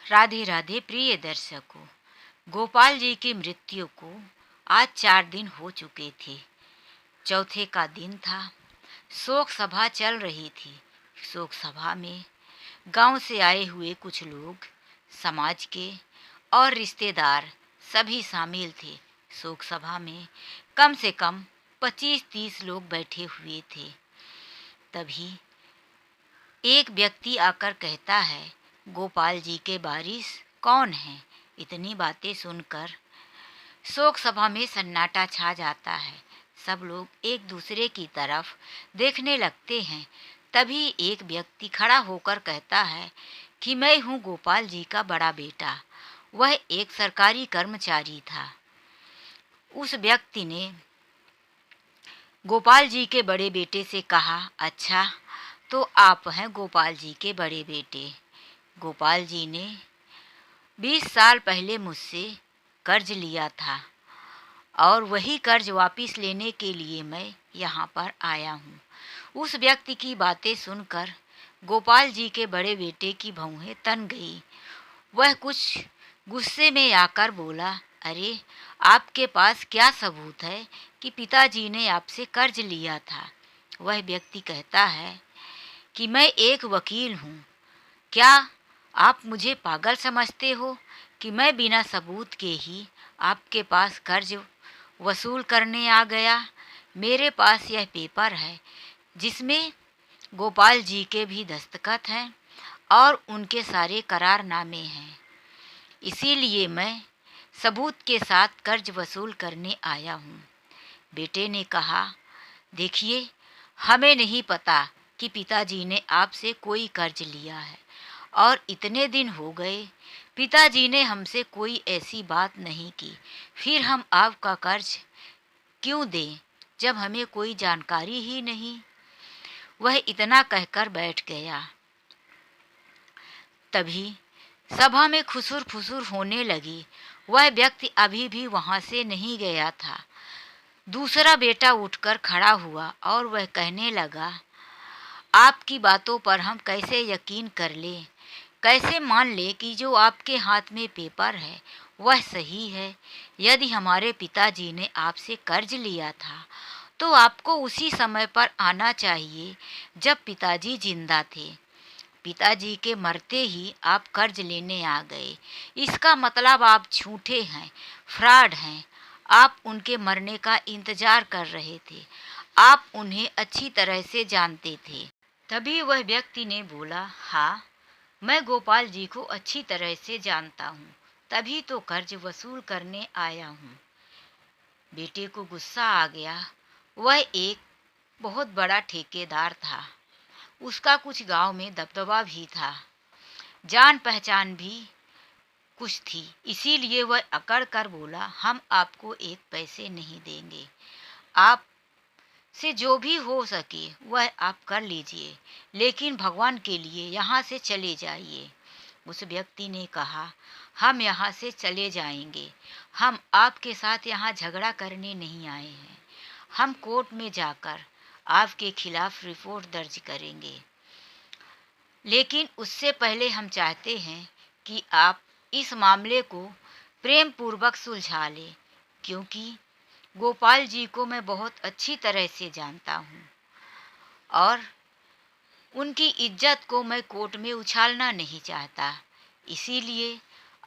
राधे राधे प्रिय दर्शकों। गोपाल जी की मृत्यु को आज 4 दिन हो चुके थे। चौथे का दिन था। शोक सभा चल रही थी। शोक सभा में गांव से आए हुए कुछ लोग, समाज के और रिश्तेदार सभी शामिल थे। शोक सभा में कम से कम 25-30 लोग बैठे हुए थे। तभी एक व्यक्ति आकर कहता है, गोपाल जी के वारिस कौन है? इतनी बातें सुनकर शोक सभा में सन्नाटा छा जाता है। सब लोग एक दूसरे की तरफ देखने लगते हैं। तभी एक व्यक्ति खड़ा होकर कहता है कि मैं हूँ गोपाल जी का बड़ा बेटा। वह एक सरकारी कर्मचारी था। उस व्यक्ति ने गोपाल जी के बड़े बेटे से कहा, अच्छा तो आप हैं गोपाल जी के बड़े बेटे। गोपाल जी ने 20 साल पहले मुझसे कर्ज लिया था और वही कर्ज वापस लेने के लिए मैं यहाँ पर आया हूँ। उस व्यक्ति की बातें सुनकर गोपाल जी के बड़े बेटे की भौहें तन गई। वह कुछ गुस्से में आकर बोला, अरे आपके पास क्या सबूत है कि पिताजी ने आपसे कर्ज लिया था? वह व्यक्ति कहता है कि मैं एक वकील हूँ। क्या आप मुझे पागल समझते हो कि मैं बिना सबूत के ही आपके पास कर्ज वसूल करने आ गया? मेरे पास यह पेपर है जिसमें गोपाल जी के भी दस्तखत हैं और उनके सारे करारनामे हैं। इसीलिए मैं सबूत के साथ कर्ज वसूल करने आया हूँ। बेटे ने कहा, देखिए हमें नहीं पता कि पिताजी ने आपसे कोई कर्ज लिया है और इतने दिन हो गए पिताजी ने हमसे कोई ऐसी बात नहीं की। फिर हम आपका कर्ज क्यों दें जब हमें कोई जानकारी ही नहीं? वह इतना कहकर बैठ गया। तभी सभा में खुसुर फुसुर होने लगी। वह व्यक्ति अभी भी वहां से नहीं गया था। दूसरा बेटा उठकर खड़ा हुआ और वह कहने लगा, आपकी बातों पर हम कैसे यकीन कर लें? कैसे मान लें कि जो आपके हाथ में पेपर है वह सही है? यदि हमारे पिताजी ने आपसे कर्ज लिया था तो आपको उसी समय पर आना चाहिए जब पिताजी जिंदा थे। पिताजी के मरते ही आप कर्ज लेने आ गए। इसका मतलब आप झूठे हैं, फ्रॉड हैं। आप उनके मरने का इंतजार कर रहे थे। आप उन्हें अच्छी तरह से जानते थे। तभी वह व्यक्ति ने बोला, हाँ मैं गोपाल जी को अच्छी तरह से जानता हूँ, तभी तो कर्ज वसूल करने आया हूँ। बेटे को गुस्सा आ गया। वह एक बहुत बड़ा ठेकेदार था। उसका कुछ गांव में दबदबा भी था, जान पहचान भी कुछ थी। इसीलिए वह अकड़ कर बोला, हम आपको एक पैसे नहीं देंगे। आप से जो भी हो सके वह आप कर लीजिए, लेकिन भगवान के लिए यहाँ से चले जाइए। उस व्यक्ति ने कहा, हम यहाँ से चले जाएंगे। हम आपके साथ यहाँ झगड़ा करने नहीं आए हैं। हम कोर्ट में जाकर आपके खिलाफ रिपोर्ट दर्ज करेंगे, लेकिन उससे पहले हम चाहते हैं कि आप इस मामले को प्रेम पूर्वक सुलझा लें, क्योंकि गोपाल जी को मैं बहुत अच्छी तरह से जानता हूँ और उनकी इज्जत को मैं कोर्ट में उछालना नहीं चाहता। इसीलिए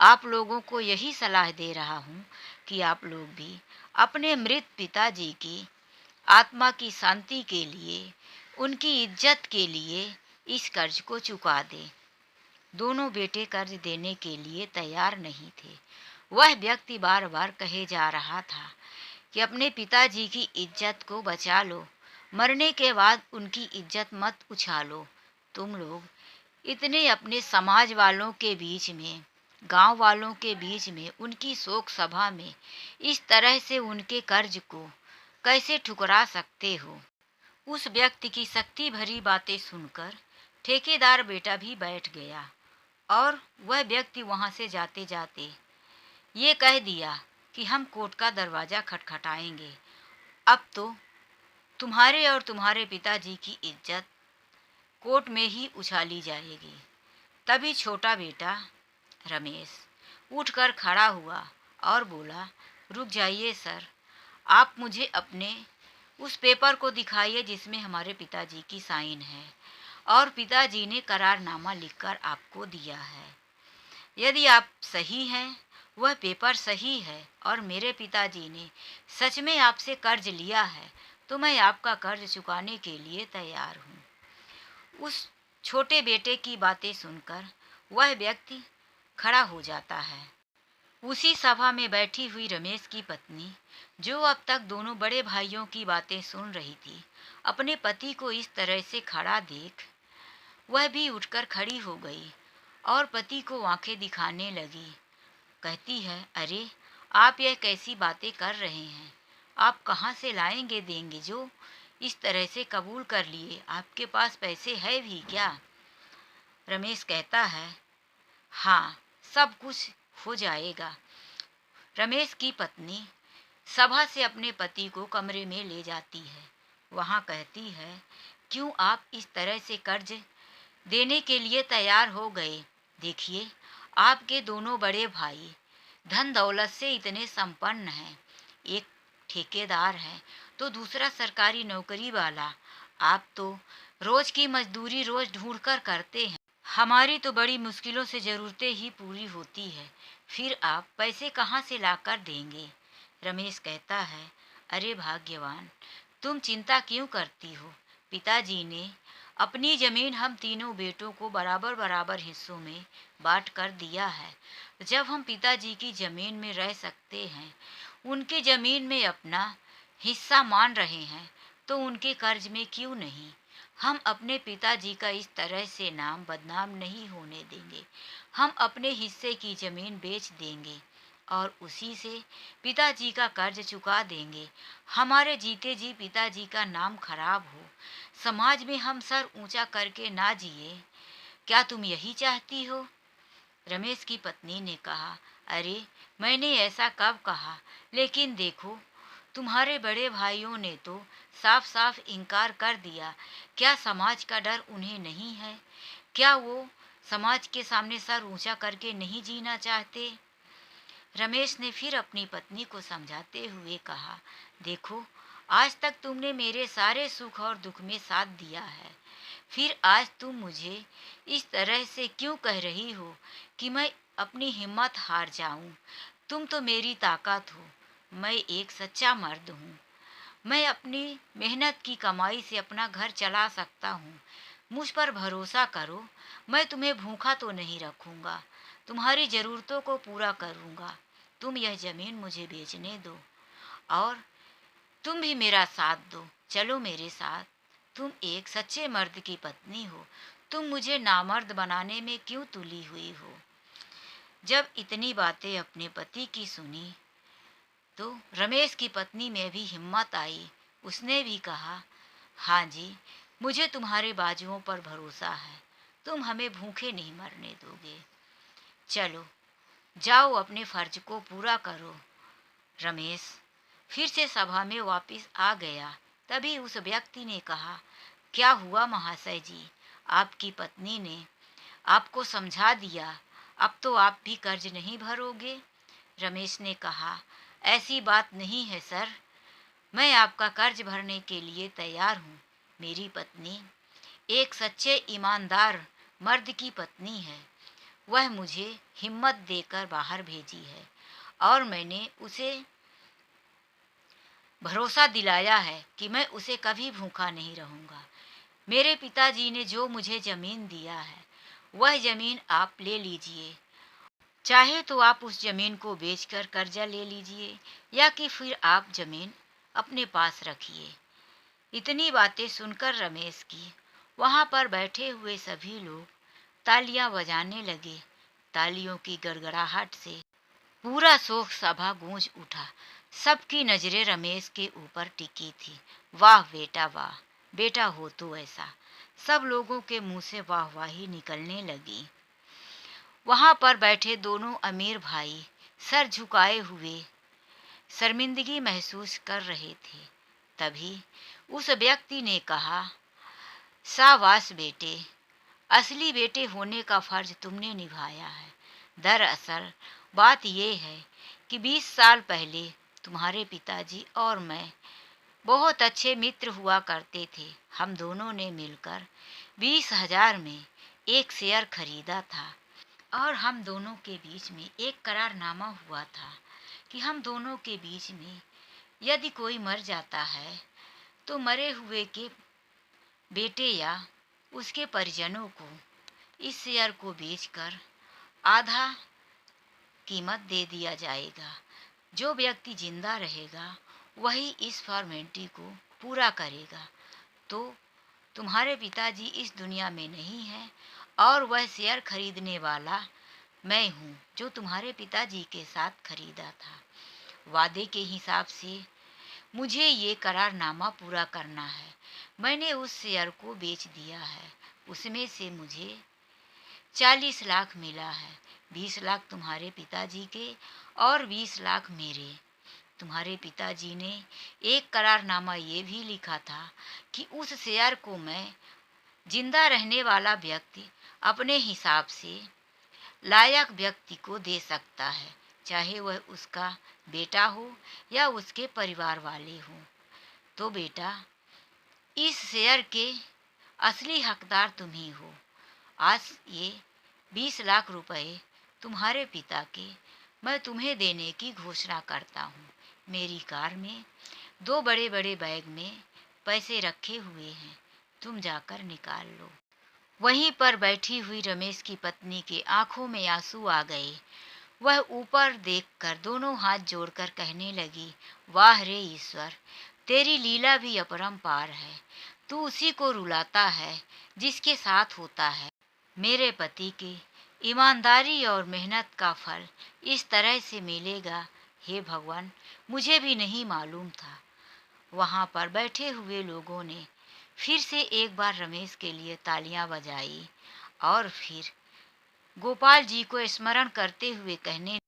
आप लोगों को यही सलाह दे रहा हूँ कि आप लोग भी अपने मृत पिताजी की आत्मा की शांति के लिए, उनकी इज्जत के लिए इस कर्ज को चुका दें। दोनों बेटे कर्ज देने के लिए तैयार नहीं थे। वह व्यक्ति बार बार कहे जा रहा था कि अपने पिताजी की इज्जत को बचा लो, मरने के बाद उनकी इज्जत मत उछालो। तुम लोग इतने अपने समाज वालों के बीच में, गांव वालों के बीच में, उनकी शोक सभा में इस तरह से उनके कर्ज को कैसे ठुकरा सकते हो? उस व्यक्ति की शक्ति भरी बातें सुनकर ठेकेदार बेटा भी बैठ गया और वह व्यक्ति वहां से जाते जाते ये कह दिया कि हम कोर्ट का दरवाज़ा खटखटाएंगे। अब तो तुम्हारे और तुम्हारे पिताजी की इज्जत कोर्ट में ही उछाली जाएगी। तभी छोटा बेटा रमेश उठकर खड़ा हुआ और बोला, रुक जाइए सर, आप मुझे अपने उस पेपर को दिखाइए जिसमें हमारे पिताजी की साइन है और पिताजी ने करारनामा लिखकर आपको दिया है। यदि आप सही हैं, वह पेपर सही है और मेरे पिताजी ने सच में आपसे कर्ज लिया है, तो मैं आपका कर्ज चुकाने के लिए तैयार हूँ। उस छोटे बेटे की बातें सुनकर वह व्यक्ति खड़ा हो जाता है। उसी सभा में बैठी हुई रमेश की पत्नी, जो अब तक दोनों बड़े भाइयों की बातें सुन रही थी, अपने पति को इस तरह से खड़ा देख वह भी उठकर खड़ी हो गई और पति को आंखें दिखाने लगी। कहती है, अरे आप यह कैसी बातें कर रहे हैं? आप कहाँ से लाएंगे देंगे जो इस तरह से कबूल कर लिए? आपके पास पैसे है भी क्या? रमेश कहता है, हाँ, सब कुछ हो जाएगा। रमेश की पत्नी सभा से अपने पति को कमरे में ले जाती है। वहाँ कहती है, क्यों आप इस तरह से कर्ज देने के लिए तैयार हो गए? देखिए, आपके दोनों बड़े भाई धन दौलत से इतने संपन्न हैं। एक ठेकेदार है तो दूसरा सरकारी नौकरी वाला। आप तो रोज की मजदूरी रोज ढूंढकर करते हैं। हमारी तो बड़ी मुश्किलों से ज़रूरतें ही पूरी होती है, फिर आप पैसे कहाँ से लाकर देंगे? रमेश कहता है, अरे भाग्यवान, तुम चिंता क्यों करती हो? पिताजी ने अपनी ज़मीन हम तीनों बेटों को बराबर बराबर हिस्सों में बांट कर दिया है। जब हम पिताजी की ज़मीन में रह सकते हैं, उनकी ज़मीन में अपना हिस्सा मान रहे हैं, तो उनके कर्ज में क्यों नहीं? हम अपने पिताजी का इस तरह से नाम बदनाम नहीं होने देंगे। हम अपने हिस्से की ज़मीन बेच देंगे और उसी से पिताजी का कर्ज चुका देंगे। हमारे जीते जी पिताजी का नाम खराब हो, समाज में हम सर ऊंचा करके ना जिए। क्या तुम यही चाहती हो? रमेश की पत्नी ने कहा, अरे मैंने ऐसा कब कहा? लेकिन देखो, तुम्हारे बड़े भाइयों ने तो साफ साफ इनकार कर दिया। क्या समाज का डर उन्हें नहीं है? क्या वो समाज के सामने सर ऊंचा करके नहीं जीना चाहते? रमेश ने फिर अपनी पत्नी को समझाते हुए कहा, देखो, आज तक तुमने मेरे सारे सुख और दुख में साथ दिया है, फिर आज तुम मुझे इस तरह से क्यों कह रही हो कि मैं अपनी हिम्मत हार जाऊं? तुम तो मेरी ताकत हो। मैं एक सच्चा मर्द हूँ। मैं अपनी मेहनत की कमाई से अपना घर चला सकता हूँ। मुझ पर भरोसा करो, मैं तुम्हें भूखा तो नहीं रखूँगा, तुम्हारी ज़रूरतों को पूरा करूँगा। तुम यह ज़मीन मुझे बेचने दो और तुम भी मेरा साथ दो। चलो मेरे साथ। तुम एक सच्चे मर्द की पत्नी हो, तुम मुझे नामर्द बनाने में क्यों तुली हुई हो? जब इतनी बातें अपने पति की सुनी तो रमेश की पत्नी में भी हिम्मत आई। उसने भी कहा, हाँ जी, मुझे तुम्हारे बाजुओं पर भरोसा है। तुम हमें भूखे नहीं मरने दोगे। चलो, जाओ अपने फर्ज को पूरा करो। रमेश फिर से सभा में वापस आ गया। तभी उस व्यक्ति ने कहा, क्या हुआ महाशय जी? आपकी पत्नी ने आपको समझा दिया, अब तो आप भी कर्ज नहीं भरोगे? रमेश ने कहा, ऐसी बात नहीं है सर, मैं आपका कर्ज भरने के लिए तैयार हूँ। मेरी पत्नी एक सच्चे ईमानदार मर्द की पत्नी है। वह मुझे हिम्मत देकर बाहर भेजी है और मैंने उसे भरोसा दिलाया है कि मैं उसे कभी भूखा नहीं रहूँगा। मेरे पिताजी ने जो मुझे ज़मीन दिया है, वह ज़मीन आप ले लीजिए। चाहे तो आप उस ज़मीन को बेचकर कर्जा ले लीजिए या कि फिर आप ज़मीन अपने पास रखिए। इतनी बातें सुनकर रमेश की वहाँ पर बैठे हुए सभी लोग तालियां बजाने लगे। तालियों की गड़गड़ाहट से पूरा शोक सभा गूंज उठा। सबकी नजरें रमेश के ऊपर टिकी थी। वाह बेटा वाह, बेटा हो तो ऐसा। सब लोगों के मुंह से वाहवाही निकलने लगी। वहां पर बैठे दोनों अमीर भाई सर झुकाए हुए शर्मिंदगी महसूस कर रहे थे। तभी उस व्यक्ति ने कहा, शाबाश बेटे, असली बेटे होने का फर्ज तुमने निभाया है। दरअसल बात ये है कि 20 साल पहले तुम्हारे पिताजी और मैं बहुत अच्छे मित्र हुआ करते थे। हम दोनों ने मिलकर 20,000 में एक शेयर खरीदा था और हम दोनों के बीच में एक करारनामा हुआ था कि हम दोनों के बीच में यदि कोई मर जाता है तो मरे हुए के बेटे या उसके परिजनों को इस शेयर को बेचकर आधा कीमत दे दिया जाएगा। जो व्यक्ति जिंदा रहेगा वही इस फॉर्मेलिटी को पूरा करेगा। तो तुम्हारे पिताजी इस दुनिया में नहीं हैं और वह शेयर खरीदने वाला मैं हूँ जो तुम्हारे पिताजी के साथ खरीदा था। वादे के हिसाब से मुझे ये करारनामा पूरा करना है। मैंने उस शेयर को बेच दिया है। उसमें से मुझे 40 लाख मिला है। 20 लाख तुम्हारे पिताजी के और 20 लाख मेरे। तुम्हारे पिताजी ने एक करारनामा ये भी लिखा था कि उस शेयर को मैं जिंदा रहने वाला व्यक्ति अपने हिसाब से लायक व्यक्ति को दे सकता है, चाहे वह उसका बेटा हो या उसके परिवार वाले हों। तो बेटा, इस शेयर के असली हकदार तुम ही हो। आज ये 20 लाख रुपए तुम्हारे पिता के मैं तुम्हें देने की घोषणा करता हूँ। मेरी कार में 2 बड़े बड़े बैग में पैसे रखे हुए हैं, तुम जाकर निकाल लो। वहीं पर बैठी हुई रमेश की पत्नी के आंखों में आंसू आ गए। वह ऊपर देखकर दोनों हाथ जोड़कर कहने लगी, वाह रे ईश्वर, तेरी लीला भी अपरंपार है। तू उसी को रुलाता है जिसके साथ होता है। मेरे पति की ईमानदारी और मेहनत का फल इस तरह से मिलेगा, हे भगवान, मुझे भी नहीं मालूम था। वहां पर बैठे हुए लोगों ने फिर से एक बार रमेश के लिए तालियां बजाई और फिर गोपाल जी को स्मरण करते हुए कहने,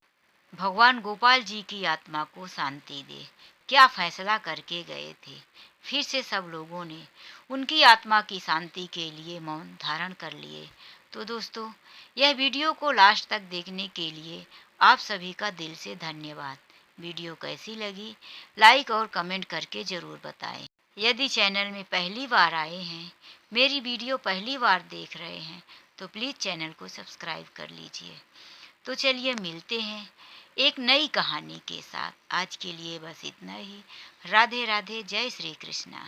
भगवान गोपाल जी की आत्मा को शांति दे। क्या फैसला करके गए थे। फिर से सब लोगों ने उनकी आत्मा की शांति के लिए मौन धारण कर लिए। तो दोस्तों, यह वीडियो को लास्ट तक देखने के लिए आप सभी का दिल से धन्यवाद। वीडियो कैसी लगी लाइक और कमेंट करके ज़रूर बताएं। यदि चैनल में पहली बार आए हैं, मेरी वीडियो पहली बार देख रहे हैं, तो प्लीज़ चैनल को सब्सक्राइब कर लीजिए। तो चलिए मिलते हैं एक नई कहानी के साथ। आज के लिए बस इतना ही। राधे राधे, जय श्री कृष्णा।